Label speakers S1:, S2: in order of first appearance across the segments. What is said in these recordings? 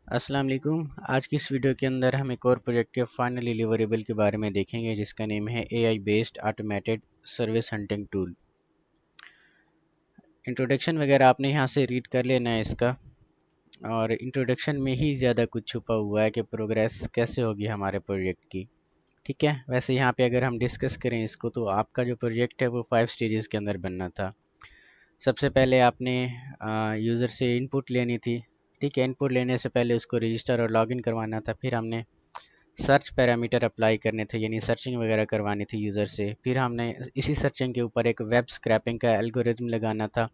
S1: अस्सलाम वालेकुम। आज की इस वीडियो के अंदर हम एक और प्रोजेक्ट के फाइनल डिलीवरेबल के बारे में देखेंगे जिसका नेम है AI based automated service hunting tool. Introduction वगैरह आपने यहाँ से रीड कर लेना है इसका, और इंट्रोडक्शन में ही ज़्यादा कुछ छुपा हुआ है कि प्रोग्रेस कैसे होगी हमारे प्रोजेक्ट की। ठीक है, वैसे यहाँ पे अगर हम डिस्कस करें इसको तो आपका जो प्रोजेक्ट है वो 5 स्टेजेस के अंदर बनना था। सबसे पहले आपने यूज़र से इनपुट लेनी थी। ठीक है, इनपुट लेने से पहले उसको रजिस्टर और लॉगिन करवाना था। फिर हमने सर्च पैरामीटर अप्लाई करने थे, यानी सर्चिंग वगैरह करवानी थी यूज़र से। फिर हमने इसी सर्चिंग के ऊपर एक वेब स्क्रैपिंग का एल्गोरिथम लगाना था,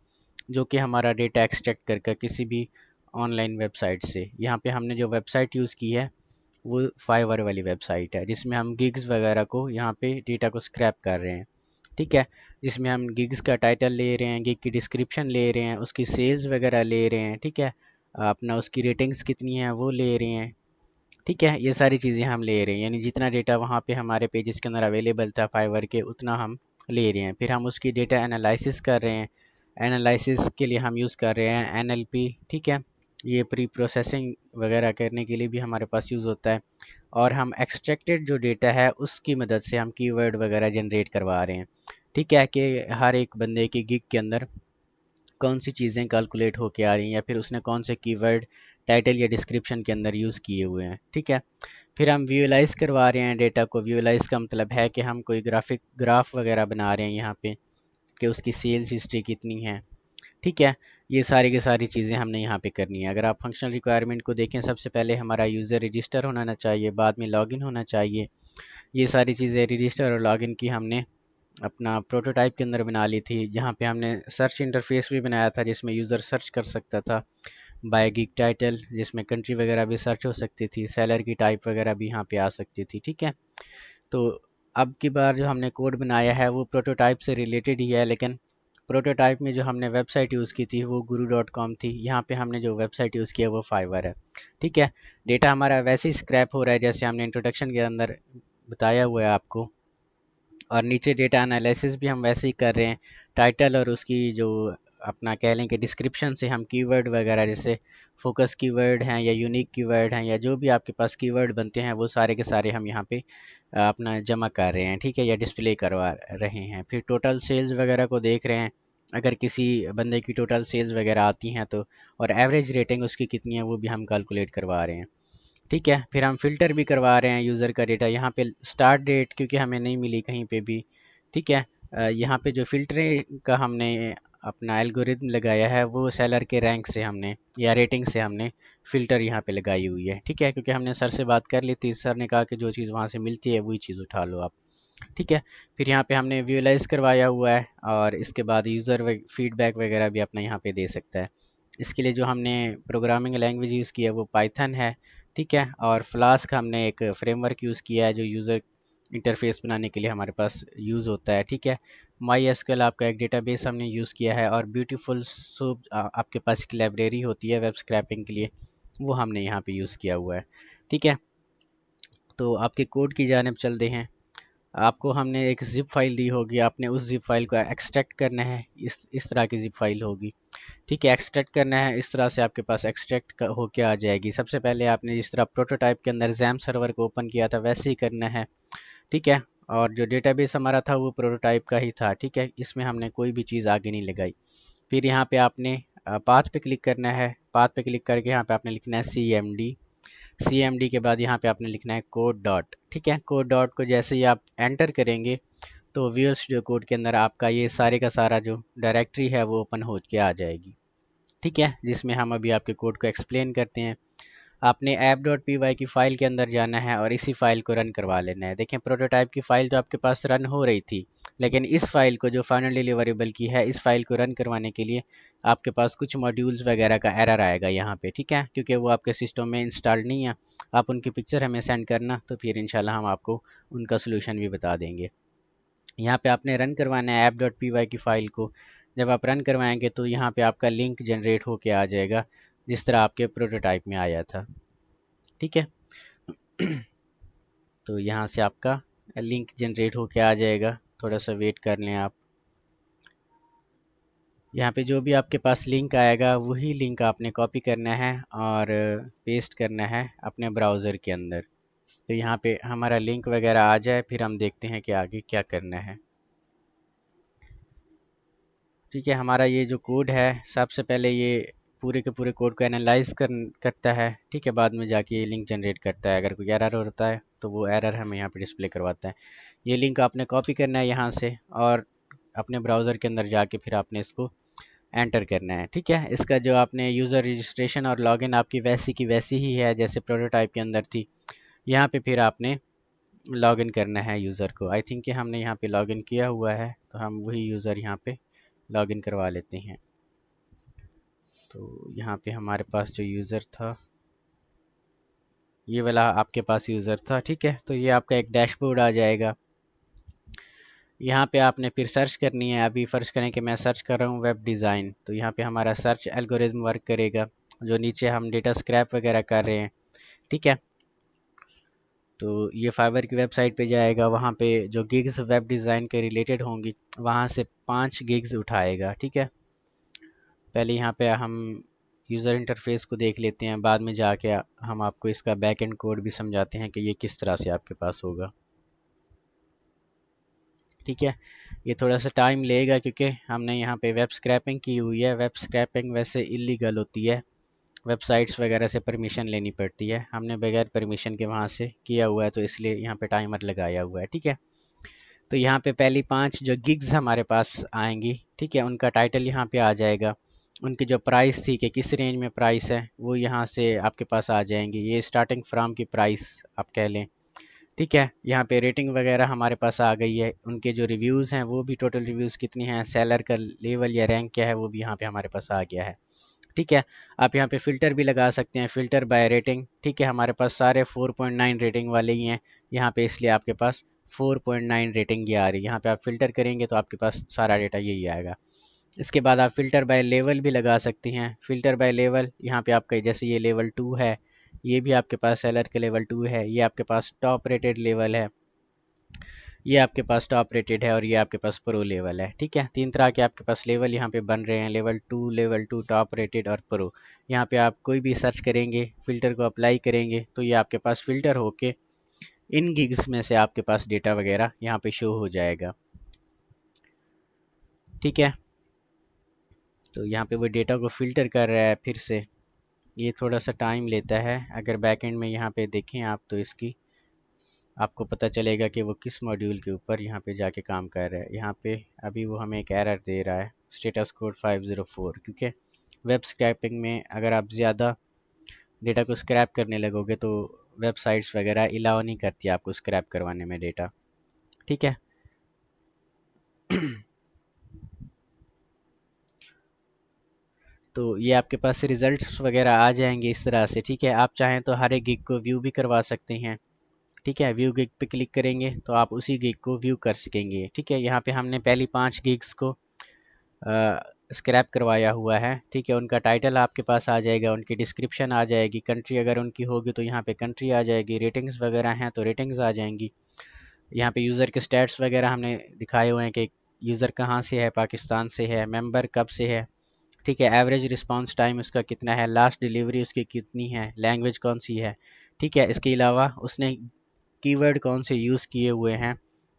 S1: जो कि हमारा डेटा एक्सट्रैक्ट करके किसी भी ऑनलाइन वेबसाइट से। यहाँ पे हमने जो वेबसाइट यूज़ की है वो फाइवर वाली वेबसाइट है, जिसमें हम गिग्स वगैरह को यहाँ पे डेटा को स्क्रैप कर रहे हैं। ठीक है, जिसमें हम गिग्स का टाइटल ले रहे हैं, गिग की डिस्क्रिप्शन ले रहे हैं, उसकी सेल्स वगैरह ले रहे हैं। ठीक है, अपना उसकी रेटिंग्स कितनी है वो ले रहे हैं। ठीक है, ये सारी चीज़ें हम ले रहे हैं, यानी जितना डेटा वहाँ पे हमारे पेजेस के अंदर अवेलेबल था फाइवर के, उतना हम ले रहे हैं। फिर हम उसकी डेटा एनालिसिस कर रहे हैं। एनालिसिस के लिए हम यूज़ कर रहे हैं एनएलपी। ठीक है, ये प्री प्रोसेसिंग वगैरह करने के लिए भी हमारे पास यूज़ होता है। और हम एक्सट्रैक्टेड जो डेटा है उसकी मदद से हम कीवर्ड वगैरह जनरेट करवा रहे हैं। ठीक है, कि हर एक बंदे की गिग के अंदर कौन सी चीज़ें कैलकुलेट होके आ रही हैं, या फिर उसने कौन से कीवर्ड टाइटल या डिस्क्रिप्शन के अंदर यूज़ किए हुए हैं। ठीक है, फिर हम विजुअलाइज़ करवा रहे हैं डेटा को। विजुअलाइज़ का मतलब है कि हम कोई ग्राफ वगैरह बना रहे हैं यहाँ पे, कि उसकी सेल्स हिस्ट्री कितनी है। ठीक है, ये सारी की सारी चीज़ें हमने यहाँ पे करनी है। अगर आप फंक्शनल रिक्वायरमेंट को देखें, सबसे पहले हमारा यूज़र रजिस्टर होना चाहिए, बाद में लॉगिन होना चाहिए। ये सारी चीज़ें रजिस्टर और लॉगिन की हमने अपना प्रोटोटाइप के अंदर बना ली थी, जहाँ पे हमने सर्च इंटरफेस भी बनाया था जिसमें यूज़र सर्च कर सकता था बाय गिग टाइटल, जिसमें कंट्री वगैरह भी सर्च हो सकती थी, सेलर की टाइप वगैरह भी यहाँ पे आ सकती थी। ठीक है, तो अब की बार जो हमने कोड बनाया है वो प्रोटोटाइप से रिलेटेड ही है, लेकिन प्रोटोटाइप में जो हमने वेबसाइट यूज़ की थी वो guru.com थी। यहाँ पे हमने जो वेबसाइट यूज़ किया वो फाइवर है। ठीक है, डेटा हमारा वैसे ही स्क्रैप हो रहा है जैसे हमने इंट्रोडक्शन के अंदर बताया हुआ है आपको, और नीचे डेटा एनालिसिस भी हम वैसे ही कर रहे हैं। टाइटल और उसकी जो अपना कह लें कि डिस्क्रिप्शन से हम कीवर्ड वगैरह, जैसे फोकस कीवर्ड हैं या यूनिक कीवर्ड हैं या जो भी आपके पास कीवर्ड बनते हैं, वो सारे के सारे हम यहाँ पे अपना जमा कर रहे हैं। ठीक है, या डिस्प्ले करवा रहे हैं। फिर टोटल सेल्स वगैरह को देख रहे हैं, अगर किसी बंदे की टोटल सेल्स वगैरह आती हैं तो, और एवरेज रेटिंग उसकी कितनी है वो भी हम कैलकुलेट करवा रहे हैं। ठीक है, फिर हम फ़िल्टर भी करवा रहे हैं यूज़र का डेटा। यहाँ पे स्टार्ट डेट क्योंकि हमें नहीं मिली कहीं पे भी। ठीक है, यहाँ पे जो फ़िल्टरिंग का हमने अपना एल्गोरिदम लगाया है वो सेलर के रैंक से हमने या रेटिंग से हमने फ़िल्टर यहाँ पे लगाई हुई है। ठीक है, क्योंकि हमने सर से बात कर ली थी, सर ने कहा कि जो चीज़ वहाँ से मिलती है वही चीज़ उठा लो आप। ठीक है, फिर यहाँ पे हमने विजुअलाइज़ करवाया हुआ है, और इसके बाद यूज़र फीडबैक वगैरह भी अपना यहाँ पे दे सकता है। इसके लिए जो हमने प्रोग्रामिंग लैंग्वेज यूज़ की है वो पाइथन है। ठीक है, और फ्लास्क हमने एक फ्रेमवर्क यूज़ किया है जो यूज़र इंटरफेस बनाने के लिए हमारे पास यूज़ होता है। ठीक है, माई एसक्यूएल आपका एक डेटाबेस हमने यूज़ किया है, और ब्यूटीफुल सूप आपके पास एक लाइब्रेरी होती है वेब स्क्रैपिंग के लिए, वो हमने यहाँ पे यूज़ किया हुआ है। ठीक है, तो आपके कोड की जानिब चलते हैं। आपको हमने एक ज़िप फाइल दी होगी, आपने उस ज़िप फाइल को एक्सट्रैक्ट करना है। इस तरह की ज़िप फाइल होगी। ठीक है, एक्सट्रैक्ट करना है, इस तरह से आपके पास एक्सट्रैक्ट होके आ जाएगी। सबसे पहले आपने जिस तरह प्रोटोटाइप के अंदर जैम सर्वर को ओपन किया था वैसे ही करना है। ठीक है, और जो डेटाबेस हमारा था वो प्रोटोटाइप का ही था। ठीक है, इसमें हमने कोई भी चीज़ आगे नहीं लगाई। फिर यहाँ पे आपने पाथ पे क्लिक करना है। पाथ पे क्लिक करके यहाँ पे आपने लिखना है CMD। CMD के बाद यहाँ पे आपने लिखना है कोड डॉट। ठीक है, कोड डॉट को जैसे ही आप एंटर करेंगे तो विजुअल स्टूडियो कोड के अंदर आपका ये सारे का सारा जो डायरेक्टरी है वो ओपन हो के आ जाएगी। ठीक है, जिसमें हम अभी आपके कोड को एक्सप्लेन करते हैं। आपने app.py की फ़ाइल के अंदर जाना है और इसी फ़ाइल को रन करवा लेना है। देखें, प्रोटोटाइप की फ़ाइल तो आपके पास रन हो रही थी, लेकिन इस फ़ाइल को जो फाइनल डिलीवरेबल की है, इस फ़ाइल को रन करवाने के लिए आपके पास कुछ मॉड्यूल्स वगैरह का एरर आएगा यहाँ पे। ठीक है, क्योंकि वो आपके सिस्टम में इंस्टॉल्ड नहीं है। आप उनकी पिक्चर हमें सेंड करना, तो फिर इंशाल्लाह हम आपको उनका सोल्यूशन भी बता देंगे। यहाँ पे आपने रन करवाना है app.py की फ़ाइल को। जब आप रन करवाएंगे तो यहाँ पे आपका लिंक जनरेट होके आ जाएगा, जिस तरह आपके प्रोटोटाइप में आया था। ठीक है, तो यहाँ से आपका लिंक जनरेट होके आ जाएगा। थोड़ा सा वेट कर लें आप। यहाँ पे जो भी आपके पास लिंक आएगा वही लिंक आपने कॉपी करना है और पेस्ट करना है अपने ब्राउज़र के अंदर। तो यहाँ पे हमारा लिंक वगैरह आ जाए फिर हम देखते हैं कि आगे क्या करना है। ठीक है, हमारा ये जो कोड है सबसे पहले ये पूरे के पूरे कोड को एनालाइज करता है। ठीक है, बाद में जाके ये लिंक जनरेट करता है। अगर कोई एरर होता है तो वो एरर हमें यहाँ पे डिस्प्ले करवाता है। ये लिंक आपने कॉपी करना है यहाँ से और अपने ब्राउज़र के अंदर जाके फिर आपने इसको एंटर करना है। ठीक है, इसका जो आपने यूज़र रजिस्ट्रेशन और लॉगिन आपकी वैसी की वैसी ही है जैसे प्रोटोटाइप के अंदर थी। यहाँ पे फिर आपने लॉगिन करना है यूज़र को। आई थिंक कि हमने यहाँ पे लॉगिन किया हुआ है तो हम वही यूज़र यहाँ पे लॉगिन करवा लेते हैं। तो यहाँ पे हमारे पास जो यूज़र था ये वाला आपके पास यूज़र था। ठीक है, तो ये आपका एक डैशबोर्ड आ जाएगा। यहाँ पे आपने फिर सर्च करनी है। अभी फ़र्ज़ करें कि मैं सर्च कर रहा हूँ वेब डिज़ाइन, तो यहाँ पे हमारा सर्च एल्गोरिदम वर्क करेगा जो नीचे हम डेटा स्क्रैप वगैरह कर रहे हैं। ठीक है, तो ये फाइवर की वेबसाइट पे जाएगा, वहाँ पे जो गिग्स वेब डिज़ाइन के रिलेटेड होंगी वहाँ से 5 गिग्स उठाएगा। ठीक है, पहले यहाँ पे हम यूज़र इंटरफेस को देख लेते हैं, बाद में जाके हम आपको इसका बैक एंड कोड भी समझाते हैं कि ये किस तरह से आपके पास होगा। ठीक है, ये थोड़ा सा टाइम लेगा क्योंकि हमने यहाँ पे वेब स्क्रैपिंग की हुई है। वेब स्क्रैपिंग वैसे इलीगल होती है, वेबसाइट्स वगैरह से परमिशन लेनी पड़ती है। हमने बगैर परमिशन के वहाँ से किया हुआ है तो इसलिए यहाँ पे टाइमर लगाया हुआ है। ठीक है, तो यहाँ पे पहली 5 जो गिग्स हमारे पास आएंगी, ठीक है, उनका टाइटल यहाँ पे आ जाएगा। उनकी जो प्राइस थी कि किस रेंज में प्राइस है वो यहाँ से आपके पास आ जाएंगी। ये स्टार्टिंग फ्राम की प्राइस आप कह लें। ठीक है, यहाँ पे रेटिंग वगैरह हमारे पास आ गई है। उनके जो रिव्यूज़ हैं वो भी, टोटल रिव्यूज़ कितनी हैं, सेलर का लेवल या रैंक क्या है वो भी यहाँ पे हमारे पास आ गया है। ठीक है, आप यहाँ पे फ़िल्टर भी लगा सकते हैं, फ़िल्टर बाय रेटिंग। ठीक है, हमारे पास सारे 4.9 रेटिंग वाले ही हैं यहाँ पे, इसलिए आपके पास 4.9 रेटिंग ये आ रही है। यहाँ पे आप फ़िल्टर करेंगे तो आपके पास सारा डेटा यही आएगा। इसके बाद आप फ़िल्टर बाय लेवल भी लगा सकती हैं। फ़िल्टर बाय लेवल यहाँ पे आपका जैसे ये लेवल 2 है, ये भी आपके पास सेलर के लेवल 2 है, ये आपके पास टॉप रेटेड लेवल है, ये आपके पास टॉप रेटेड है और ये आपके पास प्रो लेवल है। ठीक है, 3 तरह के आपके पास लेवल यहाँ पे बन रहे हैं, लेवल 2 टॉप रेटेड और प्रो। यहाँ पे आप कोई भी सर्च करेंगे, फ़िल्टर को अप्लाई करेंगे तो ये आपके पास फ़िल्टर होके इन गिग्स में से आपके पास डेटा वगैरह यहाँ पे शो हो जाएगा। ठीक है, तो यहाँ पे वो डेटा को फ़िल्टर कर रहा है फिर से, ये थोड़ा सा टाइम लेता है। अगर बैकएंड में यहाँ पे देखें आप तो इसकी आपको पता चलेगा कि वो किस मॉड्यूल के ऊपर यहाँ पे जाके काम कर रहा है। यहाँ पे अभी वो हमें एक एरर दे रहा है, स्टेटस कोड 504, क्योंकि वेब स्क्रैपिंग में अगर आप ज़्यादा डेटा को स्क्रैप करने लगोगे तो वेबसाइट्स वगैरह अलाउ नहीं करती आपको स्क्रैप करवाने में डेटा। ठीक है, तो ये आपके पास रिजल्ट्स वगैरह आ जाएंगे इस तरह से। ठीक है, आप चाहें तो हर एक गिग को व्यू भी करवा सकते हैं। ठीक है, व्यू गिग पे क्लिक करेंगे तो आप उसी गिग को व्यू कर सकेंगे। ठीक है, यहाँ पे हमने पहली 5 गिग्स को स्क्रैप करवाया हुआ है। ठीक है, उनका टाइटल आपके पास आ जाएगा, उनकी डिस्क्रिप्शन आ जाएगी, कंट्री अगर उनकी होगी तो यहाँ पे कंट्री आ जाएगी, रेटिंग्स वगैरह हैं तो रेटिंग्स आ जाएंगी। यहाँ पे यूज़र के स्टैट्स वगैरह हमने दिखाए हुए हैं कि यूज़र कहाँ से है, पाकिस्तान से है, मेंबर कब से है। ठीक है, एवरेज रिस्पांस टाइम उसका कितना है, लास्ट डिलीवरी उसकी कितनी है, लैंग्वेज कौन सी है। ठीक है, इसके अलावा उसने कीवर्ड कौन से यूज़ किए हुए हैं,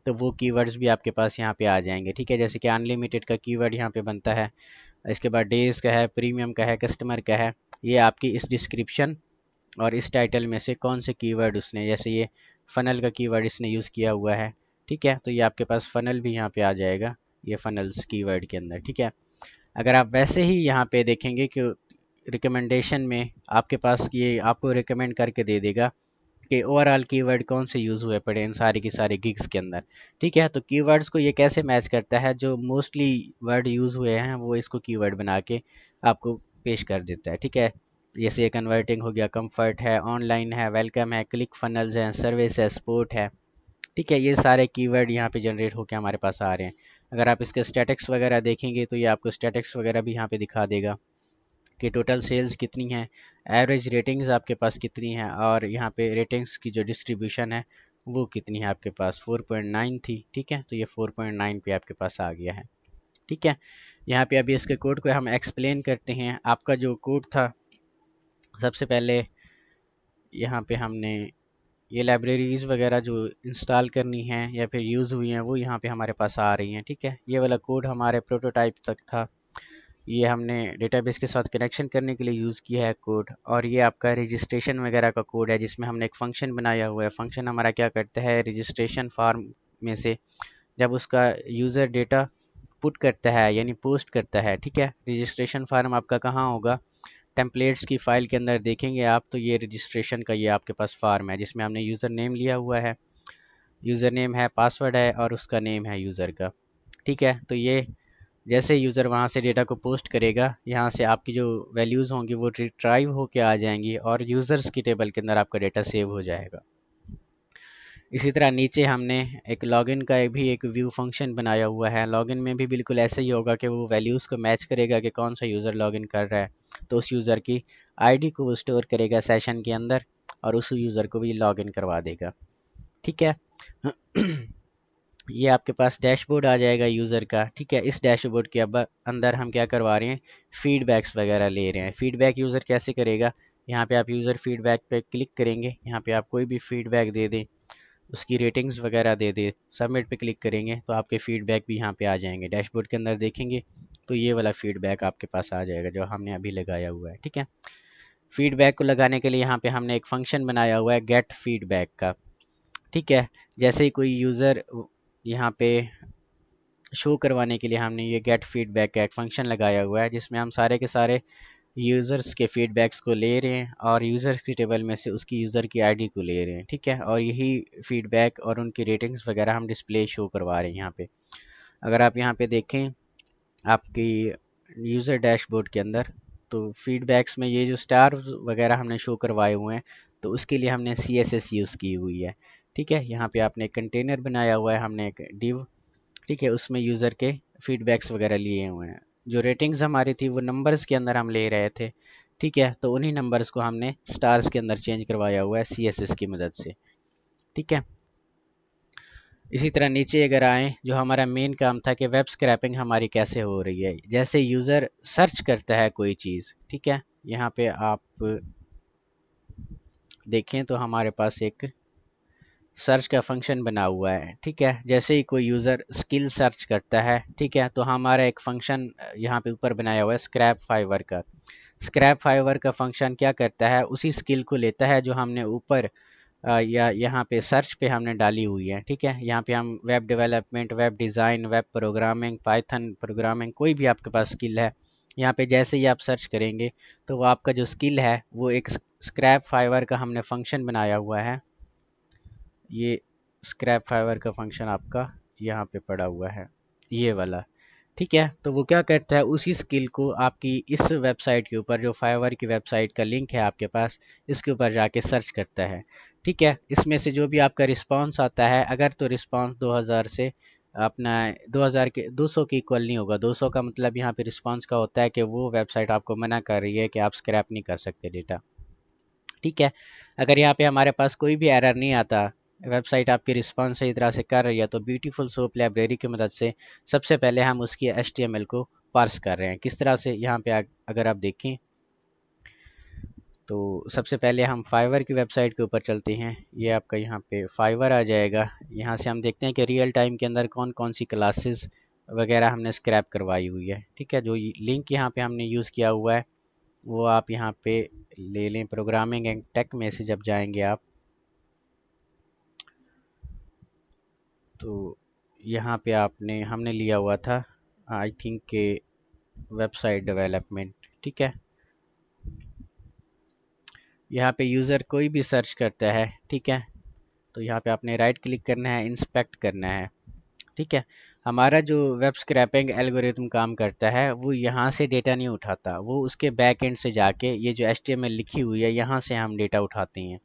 S1: तो वो कीवर्ड्स भी आपके पास यहाँ पे आ जाएंगे। ठीक है, जैसे कि अनलिमिटेड का कीवर्ड यहाँ पे बनता है, इसके बाद डेज़ का है, प्रीमियम का है, कस्टमर का है। ये आपकी इस डिस्क्रिप्शन और इस टाइटल में से कौन से कीवर्ड उसने, जैसे ये फ़नल का कीवर्ड इसने यूज़ किया हुआ है। ठीक है, तो ये आपके पास फ़नल भी यहाँ पे आ जाएगा, ये फ़नल्स कीवर्ड के अंदर। ठीक है, अगर आप वैसे ही यहाँ पे देखेंगे कि रिकमेंडेशन में आपके पास ये आपको रिकमेंड करके दे देगा कि ओवरऑल कीवर्ड कौन से यूज़ हुए पड़े इन सारी की सारी गिग्स के अंदर। ठीक है, तो कीवर्ड्स को ये कैसे मैच करता है, जो मोस्टली वर्ड यूज़ हुए हैं वो इसको कीवर्ड बना के आपको पेश कर देता है। ठीक है, जैसे ये कन्वर्टिंग हो गया, कंफर्ट है, ऑनलाइन है, वेलकम है, क्लिक फनल्स है, सर्विस है, स्पोर्ट है। ठीक है, ये सारे कीवर्ड यहाँ पे जनरेट होकर हमारे पास आ रहे हैं। अगर आप इसके स्टैटिक्स वगैरह देखेंगे तो ये आपको स्टैटिक्स वगैरह भी यहाँ पे दिखा देगा कि टोटल सेल्स कितनी है, एवरेज रेटिंग्स आपके पास कितनी है, और यहाँ पे रेटिंग्स की जो डिस्ट्रीब्यूशन है वो कितनी है आपके पास, 4.9 थी। ठीक है, तो ये 4.9 पे आपके पास आ गया है। ठीक है, यहाँ पे अभी इसके कोड को हम एक्सप्लेन करते हैं। आपका जो कोड था, सबसे पहले यहाँ पे हमने ये लाइब्रेरीज वगैरह जो इंस्टॉल करनी है या फिर यूज़ हुई हैं वो यहाँ पे हमारे पास आ रही हैं। ठीक है, ये वाला कोड हमारे प्रोटोटाइप तक था, ये हमने डेटाबेस के साथ कनेक्शन करने के लिए यूज़ किया है कोड। और ये आपका रजिस्ट्रेशन वगैरह का कोड है, जिसमें हमने एक फ़ंक्शन बनाया हुआ है। फंक्शन हमारा क्या करता है, रजिस्ट्रेशन फॉर्म में से जब उसका यूज़र डेटा पुट करता है यानी पोस्ट करता है, ठीक है, रजिस्ट्रेशन फॉर्म आपका कहाँ होगा, टेम्पलेट्स की फ़ाइल के अंदर देखेंगे आप, तो ये रजिस्ट्रेशन का ये आपके पास फॉर्म है, जिसमें हमने यूज़र नेम लिया हुआ है, यूज़र नेम है, पासवर्ड है और उसका नेम है यूज़र का। ठीक है, तो ये जैसे यूज़र वहाँ से डेटा को पोस्ट करेगा, यहाँ से आपकी जो वैल्यूज़ होंगी वो रिट्राइव होके आ जाएंगी और यूज़र्स की टेबल के अंदर आपका डेटा सेव हो जाएगा। इसी तरह नीचे हमने एक लॉगिन का भी एक व्यू फंक्शन बनाया हुआ है। लॉगिन में भी बिल्कुल ऐसे ही होगा कि वो वैल्यूज़ को मैच करेगा कि कौन सा यूज़र लॉगिन कर रहा है, तो उस यूज़र की आईडी को वो स्टोर करेगा सेशन के अंदर और उस यूज़र को भी लॉगिन करवा देगा। ठीक है। ये आपके पास डैशबोर्ड आ जाएगा यूज़र का। ठीक है, इस डैशबोर्ड के अब अंदर हम क्या करवा रहे हैं, फीडबैक्स वगैरह ले रहे हैं। फीडबैक यूज़र कैसे करेगा, यहाँ पे आप यूज़र फीडबैक पे क्लिक करेंगे, यहाँ पे आप कोई भी फीडबैक दे दें, उसकी रेटिंग्स वगैरह दे दे, सबमिट पे क्लिक करेंगे तो आपके फीडबैक भी यहाँ पे आ जाएंगे। डैशबोर्ड के अंदर देखेंगे तो ये वाला फीडबैक आपके पास आ जाएगा जो हमने अभी लगाया हुआ है। ठीक है, फीडबैक को लगाने के लिए यहाँ पे हमने एक फंक्शन बनाया हुआ है गेट फीडबैक का। ठीक है, जैसे ही कोई यूज़र यहाँ पे शो करवाने के लिए हमने ये गेट फीडबैक का एक फंक्शन लगाया हुआ है, जिसमें हम सारे के सारे यूज़र्स के फीडबैक्स को ले रहे हैं और यूज़र्स की टेबल में से उसकी यूज़र की आईडी को ले रहे हैं। ठीक है, और यही फीडबैक और उनकी रेटिंग्स वगैरह हम डिस्प्ले शो करवा रहे हैं यहाँ पे। अगर आप यहाँ पे देखें आपकी यूज़र डैशबोर्ड के अंदर, तो फीडबैक्स में ये जो स्टार वगैरह हमने शो करवाए हुए हैं, तो उसके लिए हमने CSS यूज़ की हुई है। ठीक है, यहाँ पे आपने एक कंटेनर बनाया हुआ है, हमने एक डिव, ठीक है, उसमें यूज़र के फीडबैक्स वगैरह लिए हुए हैं। जो रेटिंग्स हमारी थी वो नंबर्स के अंदर हम ले रहे थे। ठीक है, तो उन्हीं नंबर्स को हमने स्टार्स के अंदर चेंज करवाया हुआ है CSS की मदद से। ठीक है, इसी तरह नीचे अगर आएँ, जो हमारा मेन काम था कि वेब स्क्रैपिंग हमारी कैसे हो रही है। जैसे यूज़र सर्च करता है कोई चीज़, ठीक है, यहाँ पे आप देखें तो हमारे पास एक सर्च का फंक्शन बना हुआ है। ठीक है, जैसे ही कोई यूज़र स्किल सर्च करता है, ठीक है, तो हमारा एक फंक्शन यहाँ पे ऊपर बनाया हुआ है स्क्रैप फाइवर का। स्क्रैप फाइवर का फंक्शन क्या करता है, उसी स्किल को लेता है जो हमने ऊपर या यहाँ पे सर्च पे हमने डाली हुई है। ठीक है, यहाँ पे हम web development, web design, web programming, Python programming, कोई भी आपके पास स्किल है, यहाँ पे जैसे ही आप सर्च करेंगे तो वो आपका जो स्किल है वो एक स्क्रैप फाइवर का हमने फंक्शन बनाया हुआ है। ये स्क्रैप फाइवर का फंक्शन आपका यहाँ पे पड़ा हुआ है, ये वाला। ठीक है, तो वो क्या करता है, उसी स्किल को आपकी इस वेबसाइट के ऊपर, जो फाइवर की वेबसाइट का लिंक है आपके पास, इसके ऊपर जाके सर्च करता है। ठीक है, इसमें से जो भी आपका रिस्पांस आता है, अगर तो रिस्पांस 2000 से अपना 2000 के 200 के इक्वल नहीं होगा, 200 का मतलब यहाँ पे रिस्पांस का होता है कि वो वेबसाइट आपको मना कर रही है कि आप स्क्रैप नहीं कर सकते डेटा। ठीक है, अगर यहाँ पे हमारे पास कोई भी एरर नहीं आता, वेबसाइट आपकी रिस्पॉन्स सही तरह से कर रही है, तो ब्यूटीफुल सोप लाइब्रेरी की मदद से सबसे पहले हम उसकी HTML को पार्स कर रहे हैं। किस तरह से, यहाँ पे अगर आप देखें तो सबसे पहले हम फाइवर की वेबसाइट के ऊपर चलते हैं। ये आपका यहाँ पे फाइवर आ जाएगा। यहाँ से हम देखते हैं कि रियल टाइम के अंदर कौन कौन सी क्लासेस वगैरह हमने स्क्रैप करवाई हुई है। ठीक है, जो लिंक यहाँ पे हमने यूज़ किया हुआ है वो आप यहाँ पे ले लें। प्रोग्रामिंग एंड टेक में से जब जाएंगे आप, तो यहाँ पे आपने हमने लिया हुआ था आई थिंक के वेबसाइट डेवलपमेंट। ठीक है, यहाँ पे यूज़र कोई भी सर्च करता है, ठीक है, तो यहाँ पे आपने राइट क्लिक करना है, इंस्पेक्ट करना है। ठीक है, हमारा जो वेब स्क्रैपिंग एल्गोरिथम काम करता है वो यहाँ से डेटा नहीं उठाता, वो उसके बैक एंड से जाके ये जो HTML लिखी हुई है यहाँ से हम डेटा उठाते हैं।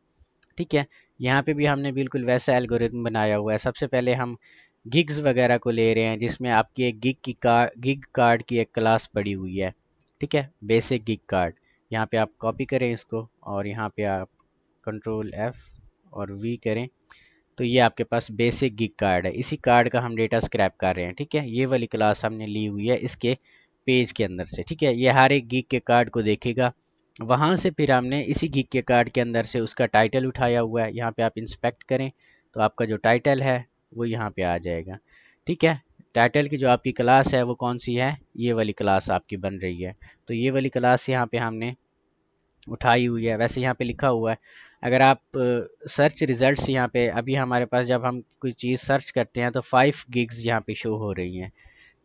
S1: ठीक है, यहाँ पे भी हमने बिल्कुल वैसा एल्गोरिथम बनाया हुआ है। सबसे पहले हम गिग्स वगैरह को ले रहे हैं, जिसमें आपकी एक गिग कार्ड की एक क्लास पड़ी हुई है। ठीक है, बेसिक गिग कार्ड। यहाँ पे आप कॉपी करें इसको और यहाँ पे आप कंट्रोल F और V करें, तो ये आपके पास बेसिक गिग कार्ड है, इसी कार्ड का हम डेटा स्क्रैप कर रहे हैं। ठीक है, ये वाली क्लास हमने ली हुई है इसके पेज के अंदर से। ठीक है, ये हर एक गिग के कार्ड को देखेगा, वहाँ से फिर हमने इसी गिग के कार्ड के अंदर से उसका टाइटल उठाया हुआ है। यहाँ पे आप इंस्पेक्ट करें तो आपका जो टाइटल है वो यहाँ पे आ जाएगा। ठीक है, टाइटल की जो आपकी क्लास है वो कौन सी है, ये वाली क्लास आपकी बन रही है। तो ये वाली क्लास यहाँ पे हमने उठाई हुई है। वैसे यहाँ पे लिखा हुआ है, अगर आप सर्च रिजल्ट्स यहाँ पे, अभी हमारे पास जब हम कोई चीज़ सर्च करते हैं तो 5 गिग्स यहाँ पे शो हो रही हैं।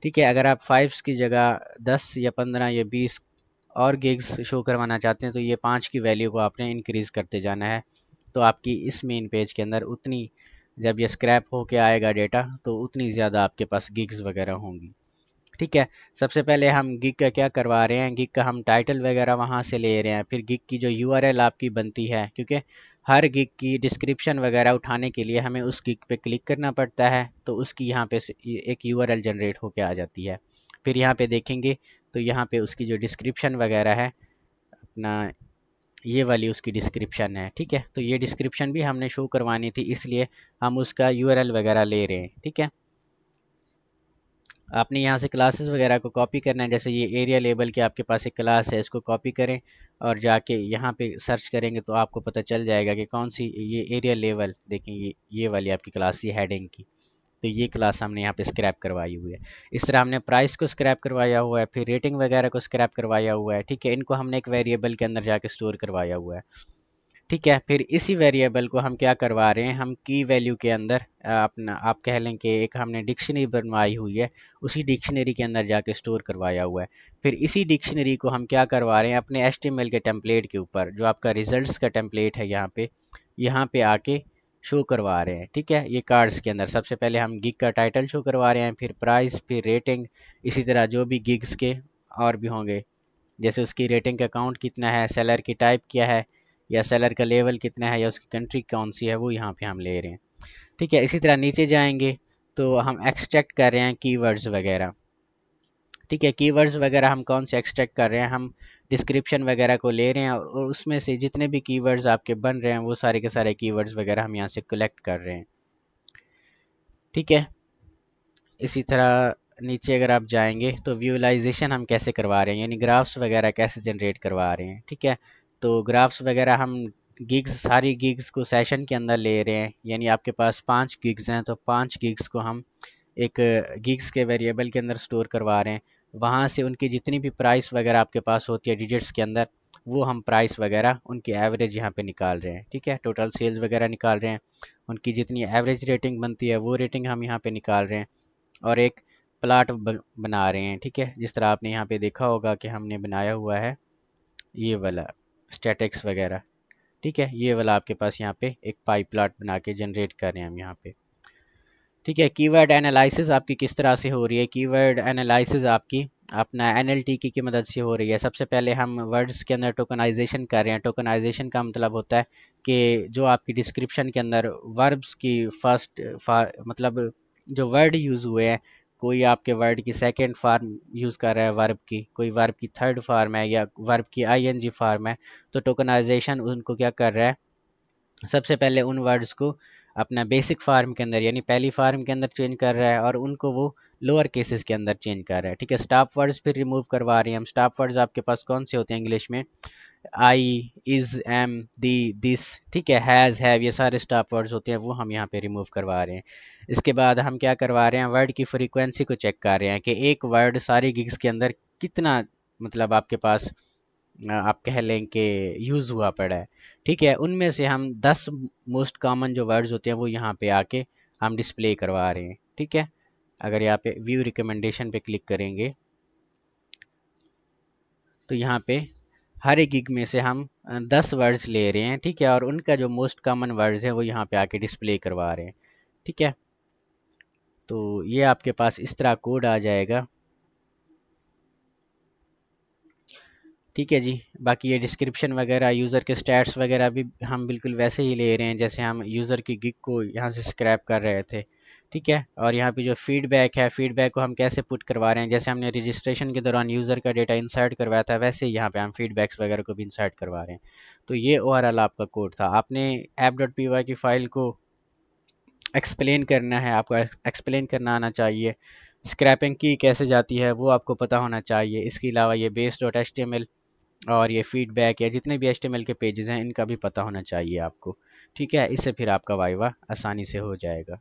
S1: ठीक है, अगर आप 5 की जगह 10 या 15 या 20 और गिग्स शो करवाना चाहते हैं तो ये 5 की वैल्यू को आपने इंक्रीज़ करते जाना है। तो आपकी इस मेन पेज के अंदर उतनी, जब ये स्क्रैप होके आएगा डेटा, तो उतनी ज़्यादा आपके पास गिग्स वगैरह होंगी। ठीक है, सबसे पहले हम गिग का क्या करवा रहे हैं, गिग का हम टाइटल वगैरह वहाँ से ले रहे हैं। फिर गिग की जो यूआरएल आपकी बनती है, क्योंकि हर गिग की डिस्क्रिप्शन वगैरह उठाने के लिए हमें उस गिग पे क्लिक करना पड़ता है, तो उसकी यहाँ पे एक यूआरएल जनरेट होके आ जाती है। फिर यहाँ पे देखेंगे तो यहाँ पे उसकी जो डिस्क्रिप्शन वगैरह है अपना, ये वाली उसकी डिस्क्रिप्शन है। ठीक है, तो ये डिस्क्रिप्शन भी हमने शो करवानी थी, इसलिए हम उसका यूआरएल वगैरह ले रहे हैं। ठीक है, आपने यहाँ से क्लासेस वगैरह को कॉपी करना है। जैसे ये एरिया लेबल की आपके पास एक क्लास है, इसको कॉपी करें और जाके यहाँ पे सर्च करेंगे तो आपको पता चल जाएगा कि कौन सी ये एरिया लेवल, देखें ये वाली आपकी क्लास थी हेडिंग की। तो ये क्लास हमने यहाँ पे स्क्रैप करवाई हुई है। इस तरह हमने प्राइस को स्क्रैप करवाया हुआ है, फिर रेटिंग वगैरह को स्क्रैप करवाया हुआ है। ठीक है, इनको हमने एक वेरिएबल के अंदर जाके स्टोर करवाया हुआ है। ठीक है, फिर इसी वेरिएबल को हम क्या करवा रहे हैं, हम की वैल्यू के अंदर अपना, आप कह लें कि एक हमने डिक्शनरी बनवाई हुई है, उसी डिक्शनरी के अंदर जाके स्टोर करवाया हुआ है। फिर इसी डिक्शनरी को हम क्या करवा रहे हैं, अपने एचटीएमएल के टेम्पलेट के ऊपर, जो आपका रिजल्ट्स का टेम्पलेट है यहाँ पे आके शो करवा रहे हैं। ठीक है, ये कार्ड्स के अंदर सबसे पहले हम गिग का टाइटल शो करवा रहे हैं, फिर प्राइस, फिर रेटिंग, इसी तरह जो भी गिग्स के और भी होंगे, जैसे उसकी रेटिंग का काउंट कितना है, सेलर की टाइप क्या है, या सेलर का लेवल कितना है, या उसकी कंट्री कौन सी है, वो यहाँ पे हम ले रहे हैं। ठीक है, इसी तरह नीचे जाएंगे तो हम एक्सट्रैक्ट कर रहे हैं कीवर्ड्स वगैरह। ठीक है, कीवर्ड्स वगैरह हम कौन से एक्सट्रैक्ट कर रहे हैं, हम डिस्क्रिप्शन वगैरह को ले रहे हैं और उसमें से जितने भी कीवर्ड्स आपके बन रहे हैं वो सारे के सारे कीवर्ड्स वगैरह हम यहाँ से कलेक्ट कर रहे हैं। ठीक है, इसी तरह नीचे अगर आप जाएंगे तो विजुअलाइजेशन हम कैसे करवा रहे हैं, यानी ग्राफ्स वगैरह कैसे जनरेट करवा रहे हैं। ठीक है, तो ग्राफ्स वगैरह हम गिग्स, सारी गिग्स को सेशन के अंदर ले रहे हैं, यानी आपके पास 5 गिग्स हैं तो 5 गिग्स को हम एक गिग्स के वेरिएबल के अंदर स्टोर करवा रहे हैं। वहाँ से उनकी जितनी भी प्राइस वगैरह आपके पास होती है डिजिट्स के अंदर, वो हम प्राइस वगैरह उनकी एवरेज यहाँ पे निकाल रहे हैं। ठीक है, टोटल सेल्स वगैरह निकाल रहे हैं, उनकी जितनी एवरेज रेटिंग बनती है वो रेटिंग हम यहाँ पे निकाल रहे हैं, और एक प्लाट बना रहे हैं। ठीक है, जिस तरह आपने यहाँ पे देखा होगा कि हमने बनाया हुआ है ये वाला स्टैटिक्स वगैरह। ठीक है, ये वाला आपके पास यहाँ पे एक पाई प्लाट बना के जनरेट कर रहे हैं हम यहाँ पे। ठीक है, कीवर्ड एनालिसिस आपकी किस तरह से हो रही है, कीवर्ड एनालिसिस आपकी अपना एनएलटीके की मदद से हो रही है। सबसे पहले हम वर्ड्स के अंदर टोकनाइजेशन कर रहे हैं। टोकनाइजेशन का मतलब होता है कि जो आपकी डिस्क्रिप्शन के अंदर वर्ब्स की फर्स्ट मतलब जो वर्ड यूज़ हुए हैं, कोई आपके वर्ड की सेकंड फॉर्म यूज़ कर रहा है वर्ब की, कोई वर्ब की थर्ड फॉर्म है, या वर्ब की आईएनजी फॉर्म है, तो टोकनाइजेशन उनको क्या कर रहा है, सबसे पहले उन वर्ड्स को अपना बेसिक फार्म के अंदर, यानी पहली फार्म के अंदर चेंज कर रहा है, और उनको वो लोअर केसेस के अंदर चेंज कर रहा है। ठीक है, स्टॉप वर्ड्स फिर रिमूव करवा रहे हैं हम। स्टॉप वर्ड्स आपके पास कौन से होते हैं इंग्लिश में, आई, इज, एम, दी, दिस, ठीक है, हैज़, हैव, ये सारे स्टॉप वर्ड्स होते हैं, वो हम यहाँ पे रिमूव करवा रहे हैं। इसके बाद हम क्या करवा रहे हैं, वर्ड की फ्रीक्वेंसी को चेक कर रहे हैं कि एक वर्ड सारी गिग्स के अंदर कितना, मतलब आपके पास आप कह लें कि यूज़ हुआ पड़ा है। ठीक है, उनमें से हम 10 मोस्ट कॉमन जो वर्ड्स होते हैं वो यहाँ पे आके हम डिस्प्ले करवा रहे हैं। ठीक है, अगर यहाँ पे व्यू रिकमेंडेशन पे क्लिक करेंगे तो यहाँ पे हर एक गिग में से हम 10 वर्ड्स ले रहे हैं। ठीक है, और उनका जो मोस्ट कॉमन वर्ड्स है वो यहाँ पे आके डिस्प्ले करवा रहे हैं। ठीक है, तो ये आपके पास इस तरह कोड आ जाएगा। ठीक है जी, बाकी ये डिस्क्रिप्शन वगैरह, यूज़र के स्टैट्स वगैरह भी हम बिल्कुल वैसे ही ले रहे हैं जैसे हम यूज़र की गिग को यहाँ से स्क्रैप कर रहे थे। ठीक है, और यहाँ पे जो फीडबैक है, फीडबैक को हम कैसे पुट करवा रहे हैं, जैसे हमने रजिस्ट्रेशन के दौरान यूज़र का डेटा इंसर्ट करवाया था, वैसे ही यहाँ पे हम फीडबैक्स वगैरह को भी इंसर्ट करवा रहे हैं। तो ये ओवरऑल आपका कोड था। आपने app.py की फ़ाइल को एक्सप्लेन करना है, आपको एक्सप्लेन करना आना चाहिए। स्क्रैपिंग की कैसे जाती है वो आपको पता होना चाहिए। इसके अलावा ये base dot H T M L और ये फीडबैक या जितने भी एच टी एम एल के पेजेस हैं इनका भी पता होना चाहिए आपको। ठीक है, इससे फिर आपका वाइवा आसानी से हो जाएगा।